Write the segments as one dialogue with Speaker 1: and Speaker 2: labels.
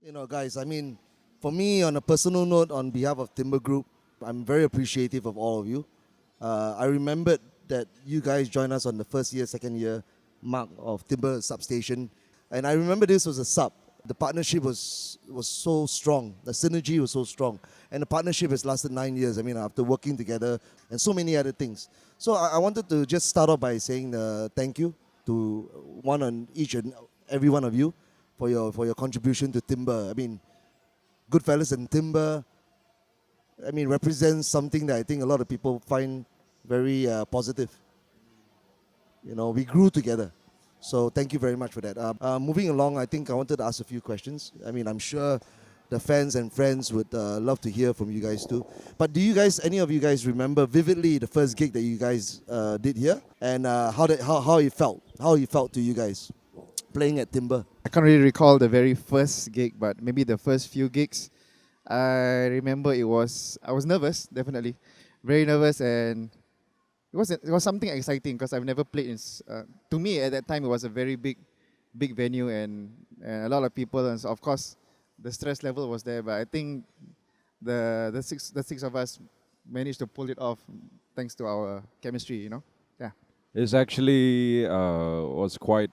Speaker 1: Guys, for me, on a personal note, on behalf of Timber Group, I'm very appreciative of all of you. I remembered that you guys joined us on the first year, second year mark of Timbre Substation. And I remember this was a sub. The partnership was so strong. The synergy was so strong. And the partnership has lasted 9 years, after working together and so many other things. So I wanted to just start off by saying thank you to one on each and every one of you for your contribution to Timbre. Goodfellas and Timbre, represents something that I think a lot of people find very positive. We grew together. So thank you very much for that. Moving along, I think I wanted to ask a few questions. I'm sure the fans and friends would love to hear from you guys too. But do you guys, any of you guys, remember vividly the first gig that you guys did here, and how it felt? How it felt to you guys playing at Timbre?
Speaker 2: I can't really recall the very first gig, but maybe the first few gigs. I remember I was nervous, definitely, very nervous, and it was something exciting because I've never played in. To me, at that time, it was a very big venue and a lot of people, and so of course, the stress level was there. But I think the six of us managed to pull it off thanks to our chemistry. Yeah.
Speaker 3: It's actually was quite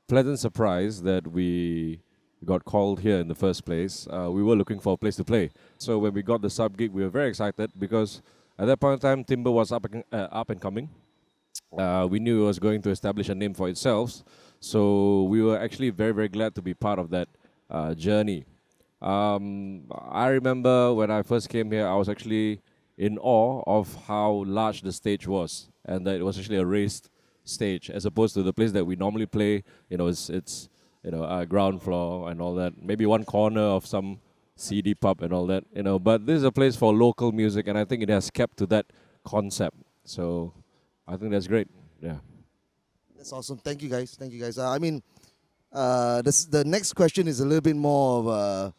Speaker 3: pleasant surprise that we got called here in the first place. We were looking for a place to play. So when we got the sub gig, we were very excited because at that point in time, Timbre was up and coming. We knew it was going to establish a name for itself. So we were actually very, very glad to be part of that journey. I remember when I first came here, I was actually in awe of how large the stage was, and that it was actually a raised stage as opposed to the place that we normally play. It's ground floor and all that. Maybe one corner of some CD pub and all that. But this is a place for local music, and I think it has kept to that concept. So I think that's great. Yeah.
Speaker 1: That's awesome. Thank you guys. Thank you guys. The next question is a little bit more of,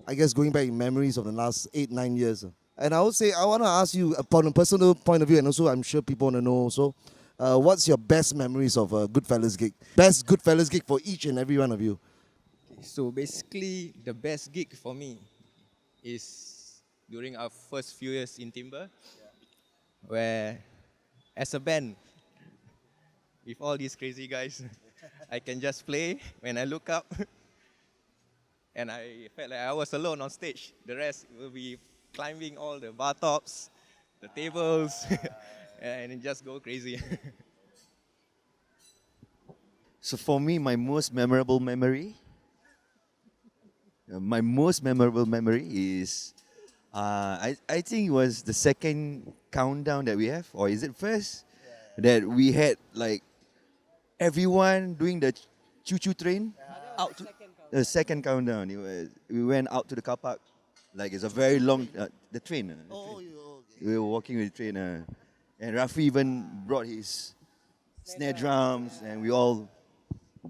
Speaker 1: I guess, going back in memories of the last 8-9 years. And I would say I want to ask you upon a personal point of view, and also I'm sure people want to know also, what's your best memories of a Goodfellas gig? Best Goodfellas gig for each and every one of you.
Speaker 4: So basically, the best gig for me is during our first few years in Timbre, where as a band, with all these crazy guys, I can just play when I look up, and I felt like I was alone on stage. The rest will be climbing all the bar tops, the tables, and just go crazy.
Speaker 5: So for me, my most memorable memory is, I think it was the second countdown that we have, or is it first? That we had like everyone doing the choo-choo train out to the second countdown. We went out to the car park, like it's a very long the train. We were walking with the train, and Rafi even brought his snare drums, and we all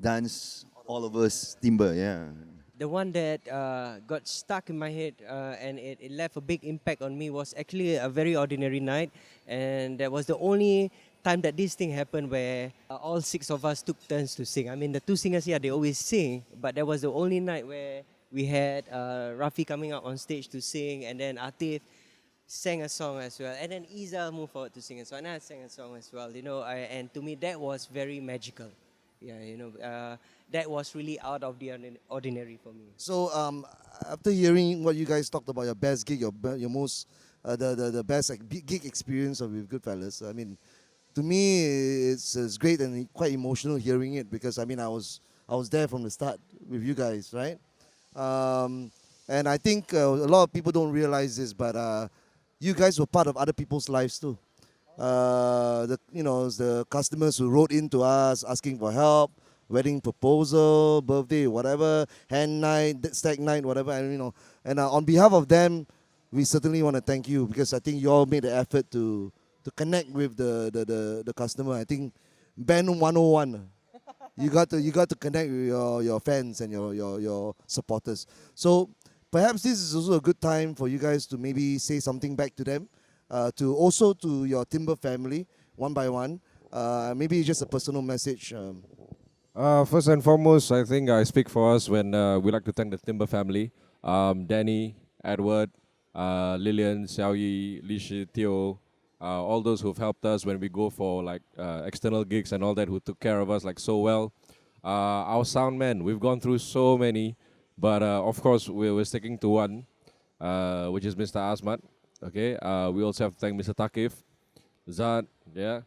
Speaker 5: danced all of us Timbre. Yeah.
Speaker 6: The one that got stuck in my head and it left a big impact on me was actually a very ordinary night, and that was the only time that this thing happened where all six of us took turns to sing. The two singers here, they always sing, but that was the only night where we had Rafi coming up on stage to sing, and then Atif sang a song as well, and then Iza moved forward to sing a song, and I sang a song as well. And to me that was very magical. Yeah, that was really out of the ordinary for me.
Speaker 1: So after hearing what you guys talked about, your best gig, your most the best gig experience with Goodfellas, to me it's great and quite emotional hearing it, because I was there from the start with you guys, right? And I think a lot of people don't realize this, but you guys were part of other people's lives too. The customers who wrote in to us asking for help, wedding proposal, birthday, whatever, hand night, stag night, whatever, and on behalf of them, we certainly want to thank you, because I think you all made the effort to connect with the customer. I think Band 101, you got to connect with your fans and your supporters. So perhaps this is also a good time for you guys to maybe say something back to them, to your Timbre family, one by one. Maybe just a personal message.
Speaker 3: First and foremost, I think I speak for us when we like to thank the Timber family, Danny, Edward, Lillian, Xiao Yi, Li Shi, Teo, all those who've helped us when we go for like external gigs and all that, who took care of us like so well. Our sound man, we've gone through so many, but of course we're sticking to one, which is Mr. Asmat. Okay, we also have to thank Mr. Takif, Zad, yeah,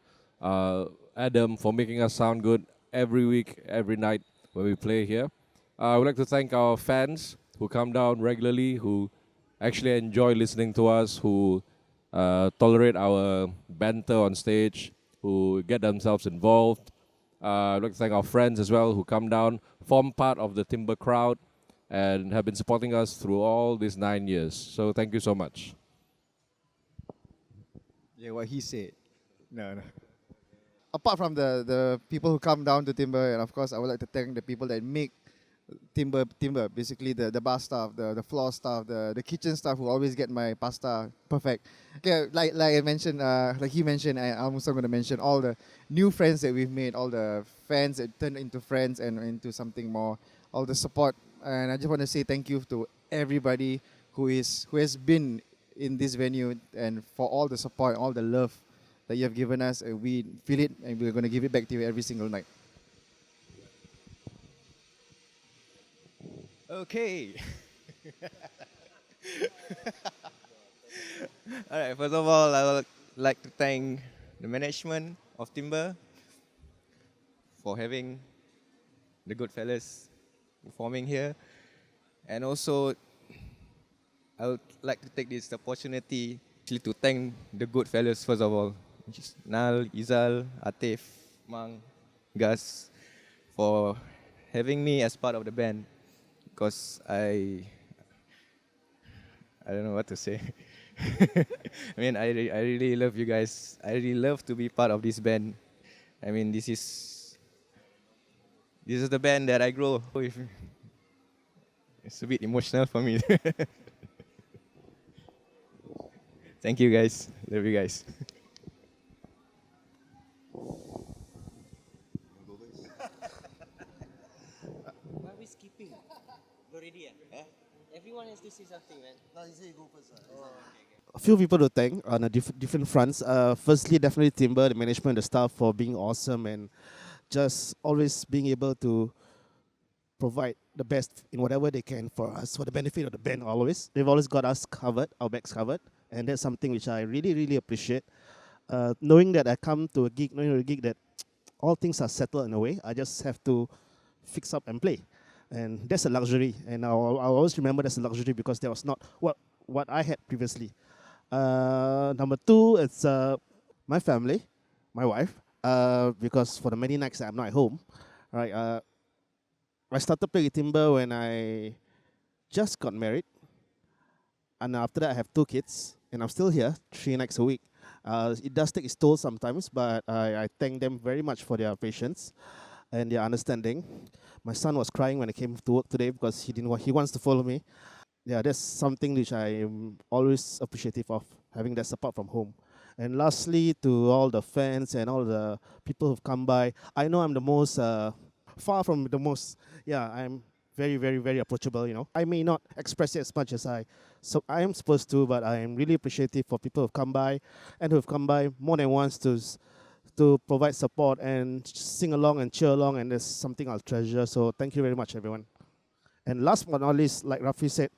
Speaker 3: Adam for making us sound good every week, every night when we play here. I would like to thank our fans who come down regularly, who actually enjoy listening to us, who tolerate our banter on stage, who get themselves involved. I'd like to thank our friends as well who come down, form part of the Timber crowd, and have been supporting us through all these 9 years. So thank you so much.
Speaker 2: Yeah, what he said. No. Apart from the people who come down to Timber, and of course, I would like to thank the people that make Timber, basically the bar staff, the floor staff, the kitchen staff who always get my pasta perfect. Okay, like I mentioned, like he mentioned, I'm also going to mention all the new friends that we've made, all the fans that turned into friends and into something more, all the support. And I just want to say thank you to everybody who has been in this venue and for all the support, all the love that you have given us. And we feel it, and we're going to give it back to you every single night.
Speaker 4: Okay. All right. First of all, I would like to thank the management of Timber for having the Goodfellas performing here, and also I would like to take this opportunity actually to thank the Goodfellas first of all, which is Nal, Izal, Atif, Mang, Gus, for having me as part of the band, because I don't know what to say. I mean, I really love you guys. I really love to be part of this band. I mean, this is the band that I grow with. It's a bit emotional for me. Thank you guys. Love you guys.
Speaker 6: Why are we skipping? Already, everyone has to say something, man.
Speaker 1: No, he said you go first. A few people to thank on a different fronts. Firstly, definitely Timber, the management, the staff for being awesome and just always being able to provide the best in whatever they can for us, for the benefit of the band always. They've always got us covered, our backs covered, and that's something which I really, really appreciate. Knowing that I come to a gig, knowing a gig that all things are settled in a way, I just have to fix up and play. And that's a luxury, and I'll always remember that's a luxury because that was not what I had previously. Number two, it's my family, my wife, because for the many nights that I'm not at home, right? I started playing Timber when I just got married, and after that I have 2 kids, and I'm still here 3 nights a week. It does take its toll sometimes, but I thank them very much for their patience and their understanding. My son was crying when I came to work today because he wants to follow me. Yeah, that's something which I am always appreciative of, having that support from home. And lastly, to all the fans and all the people who've come by, I know I'm the most, far from the most, yeah, I'm very, very, very approachable, you know. I may not express it as much as I am supposed to, but I am really appreciative for people who've come by and who've come by more than once to provide support and sing along and cheer along, and that's something I'll treasure. So thank you very much, everyone. And last but not least, like Rafi said,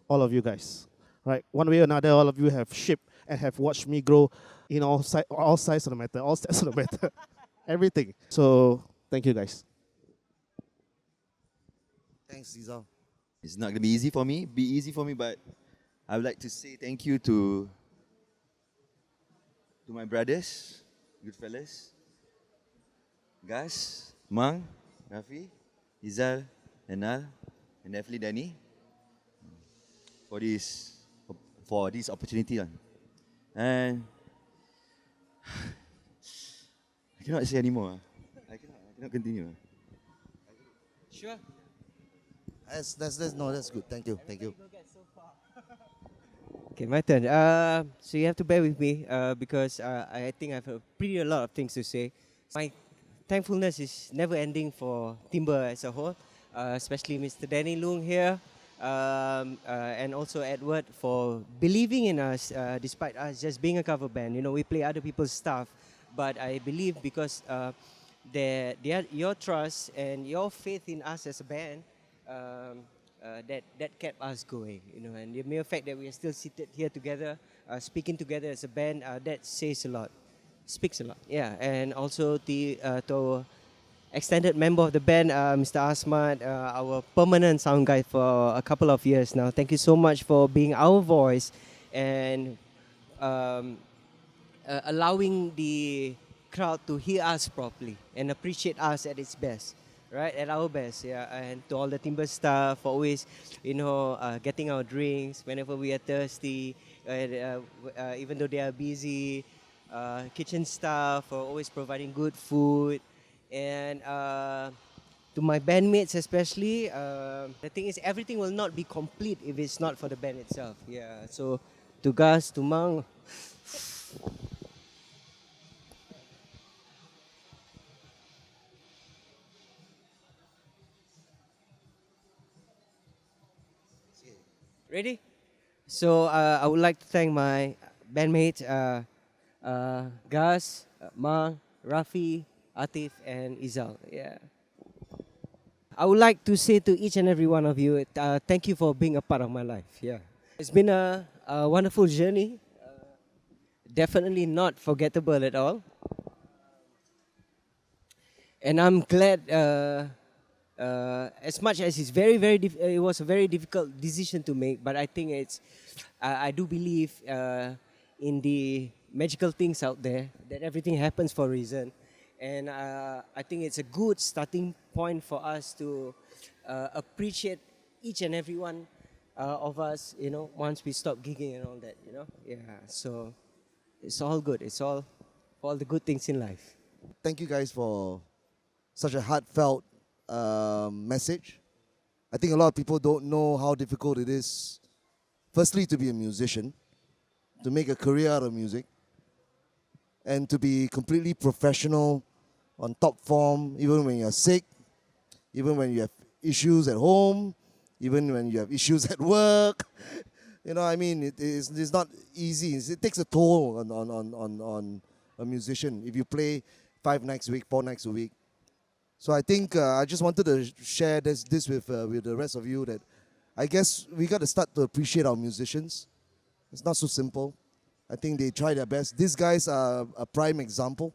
Speaker 1: all of you guys, right? One way or another, all of you have shaped and have watched me grow in all sides of the matter, all steps of the matter, everything. So thank you, guys. Thanks, Zizal.
Speaker 5: It's not gonna be easy for me, but I would like to say thank you to my brothers, Goodfellas, Gus, Mang, Rafi, Izal, and Nal, and definitely Danny for this opportunity. And I cannot say anymore. I cannot continue.
Speaker 6: Sure.
Speaker 1: That's good. Thank you.
Speaker 6: Okay, my turn. So you have to bear with me because I think I have a lot of things to say. My thankfulness is never ending for Timbre as a whole, especially Mr. Danny Loong here, and also Edward for believing in us despite us just being a cover band. You know, we play other people's stuff, but I believe because your trust and your faith in us as a band, that kept us going. You know, and the mere fact that we are still seated here together, speaking together as a band, that says a lot, speaks a lot. Yeah, and also to our extended member of the band, Mr. Asmat, our permanent sound guy for a couple of years now. Thank you so much for being our voice and um, allowing the crowd to hear us properly and appreciate us at its best, right? At our best, yeah. And to all the Timbre staff for always, getting our drinks whenever we are thirsty, even though they are busy. Kitchen staff for always providing good food, and to my bandmates especially. The thing is, everything will not be complete if it's not for the band itself. Yeah. So to Gus, to Mang. Ready? So I would like to thank my bandmates, Gus, Mang, Rafi, Atif, and Izal. Yeah. I would like to say to each and every one of you, thank you for being a part of my life. Yeah. It's been a wonderful journey. Definitely not forgettable at all. And I'm glad, as much as it's it was a very difficult decision to make, but I think I do believe in the magical things out there, that everything happens for a reason. And I think it's a good starting point for us to appreciate each and every one of us, once we stop gigging and all that, Yeah, so it's all good. It's all for all the good things in life.
Speaker 1: Thank you guys for such a heartfelt message. I think a lot of people don't know how difficult it is, firstly, to be a musician, to make a career out of music, and to be completely professional, on top form, even when you're sick, even when you have issues at home, even when you have issues at work. It's not easy. It takes a toll on a musician if you play 5 nights a week, 4 nights a week. So I think I just wanted to share this with the rest of you, that I guess we got to start to appreciate our musicians. It's not so simple. I think they try their best. These guys are a prime example.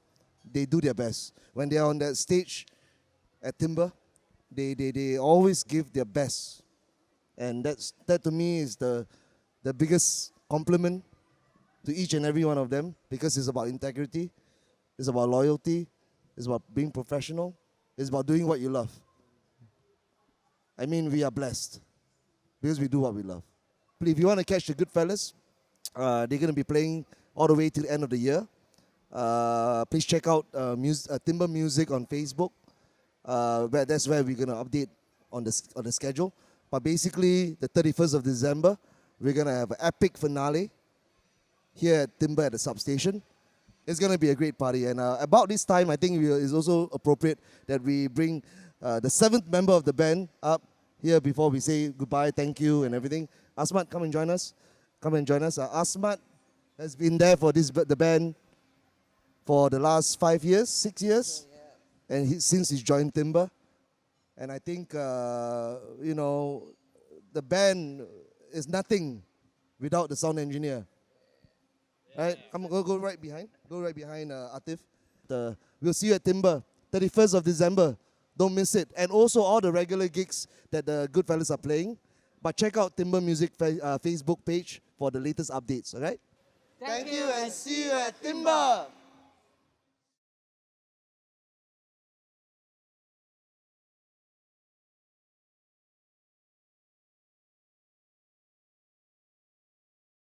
Speaker 1: They do their best. When they are on that stage at Timbre, they always give their best. And that to me is the biggest compliment to each and every one of them, because it's about integrity, it's about loyalty, it's about being professional, it's about doing what you love. I mean, we are blessed because we do what we love. If you want to catch the Goodfellas, they're going to be playing all the way till the end of the year. Please check out Timbre Music on Facebook. That's where we're going to update on the schedule. But basically, the 31st of December, we're going to have an epic finale here at Timbre at the Substation. It's going to be a great party. And about this time, I think it's also appropriate that we bring the 7th member of the band up here before we say goodbye, thank you, and everything. Asmat, come and join us. Asmat has been there for the band for the last 5 years, 6 years, and since he's joined Timbre. And I think, the band is nothing without the sound engineer. Right? Come on, go right behind. Go right behind Atif. We'll see you at Timbre, 31st of December. Don't miss it. And also all the regular gigs that the Goodfellas are playing. But check out Timbre Music Facebook page for the latest updates, all right? Thank you and see you at Timbre.